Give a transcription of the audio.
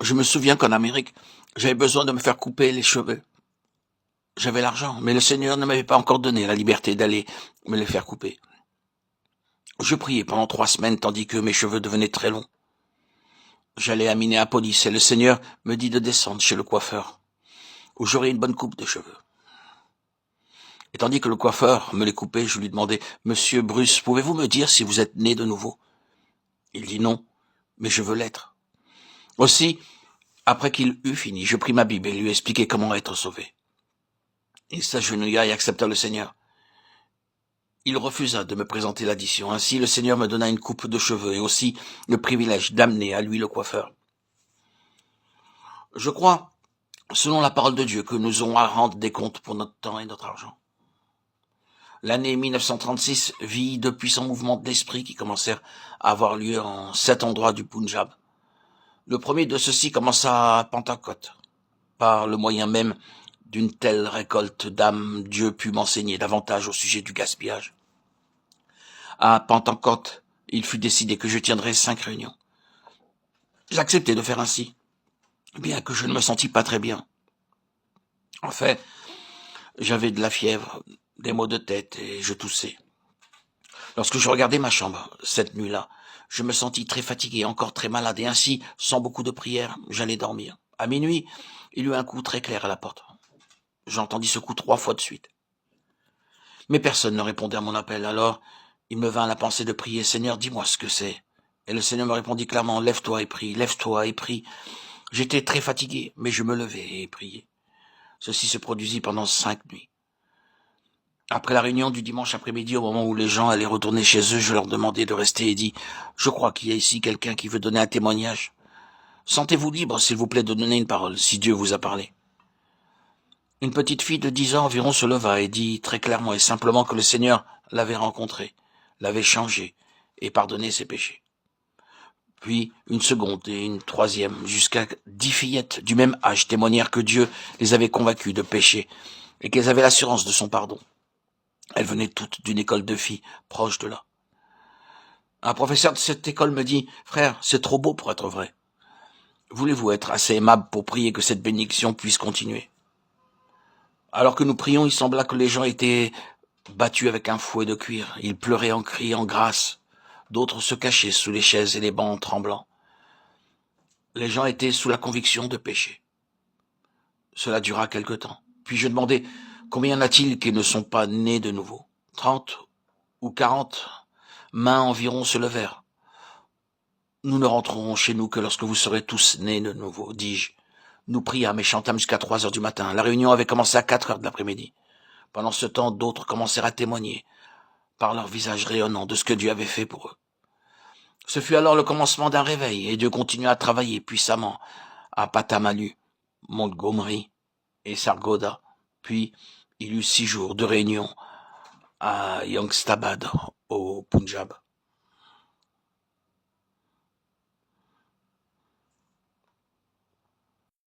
Je me souviens qu'en Amérique, j'avais besoin de me faire couper les cheveux. J'avais l'argent, mais le Seigneur ne m'avait pas encore donné la liberté d'aller me les faire couper. Je priais pendant 3 semaines tandis que mes cheveux devenaient très longs. J'allais à Minneapolis et le Seigneur me dit de descendre chez le coiffeur, où j'aurais une bonne coupe de cheveux. Et tandis que le coiffeur me les coupait, je lui demandais, « Monsieur Bruce, pouvez-vous me dire si vous êtes né de nouveau ?» Il dit non, mais je veux l'être. Aussi, après qu'il eut fini, je pris ma Bible et lui expliquai comment être sauvé. Il s'agenouilla et accepta le Seigneur. Il refusa de me présenter l'addition. Ainsi, le Seigneur me donna une coupe de cheveux et aussi le privilège d'amener à lui le coiffeur. Je crois, selon la parole de Dieu, que nous aurons à rendre des comptes pour notre temps et notre argent. L'année 1936 vit de puissants mouvements d'esprit qui commencèrent à avoir lieu en 7 endroits du Punjab. Le premier de ceux-ci commença à Pentecôte. Par le moyen même d'une telle récolte d'âmes, Dieu put m'enseigner davantage au sujet du gaspillage. À Pentecôte, il fut décidé que je tiendrais 5 réunions. J'acceptai de faire ainsi, bien que je ne me sentis pas très bien. En fait, j'avais de la fièvre, des maux de tête et je toussais. Lorsque je regardais ma chambre, cette nuit-là, je me sentis très fatigué, encore très malade, et ainsi, sans beaucoup de prières, j'allais dormir. À minuit, il y eut un coup très clair à la porte. J'entendis ce coup 3 fois de suite. Mais personne ne répondait à mon appel, alors il me vint la pensée de prier, « Seigneur, dis-moi ce que c'est. » Et le Seigneur me répondit clairement, « Lève-toi et prie, lève-toi et prie. » J'étais très fatigué, mais je me levai et priai. Ceci se produisit pendant 5 nuits. Après la réunion du dimanche après-midi, au moment où les gens allaient retourner chez eux, je leur demandai de rester et dis, « Je crois qu'il y a ici quelqu'un qui veut donner un témoignage. Sentez-vous libre, s'il vous plaît, de donner une parole, si Dieu vous a parlé. » Une petite fille de 10 ans environ se leva et dit très clairement et simplement que le Seigneur l'avait rencontrée, l'avait changée et pardonné ses péchés. Puis une seconde et une troisième, jusqu'à 10 fillettes du même âge témoignèrent que Dieu les avait convaincues de péché et qu'elles avaient l'assurance de son pardon. Elles venaient toutes d'une école de filles proche de là. Un professeur de cette école me dit, « Frère, c'est trop beau pour être vrai. Voulez-vous être assez aimable pour prier que cette bénédiction puisse continuer ?» Alors que nous prions, il sembla que les gens étaient battus avec un fouet de cuir. Ils pleuraient en criant grâce. D'autres se cachaient sous les chaises et les bancs tremblants. Les gens étaient sous la conviction de péché. Cela dura quelque temps. Puis je demandai, combien y en a-t-il qui ne sont pas nés de nouveau? 30 ou 40 mains environ se levèrent. Nous ne rentrerons chez nous que lorsque vous serez tous nés de nouveau, dis-je. Nous priâmes et chantâmes jusqu'à 3 heures du matin. La réunion avait commencé à 4 heures de l'après-midi. Pendant ce temps, d'autres commencèrent à témoigner, par leur visage rayonnant, de ce que Dieu avait fait pour eux. Ce fut alors le commencement d'un réveil, et Dieu continua à travailler puissamment à Patamalu, Montgomery et Sargodha. Puis, il y eut 6 jours de réunion à Youngstabad, au Punjab.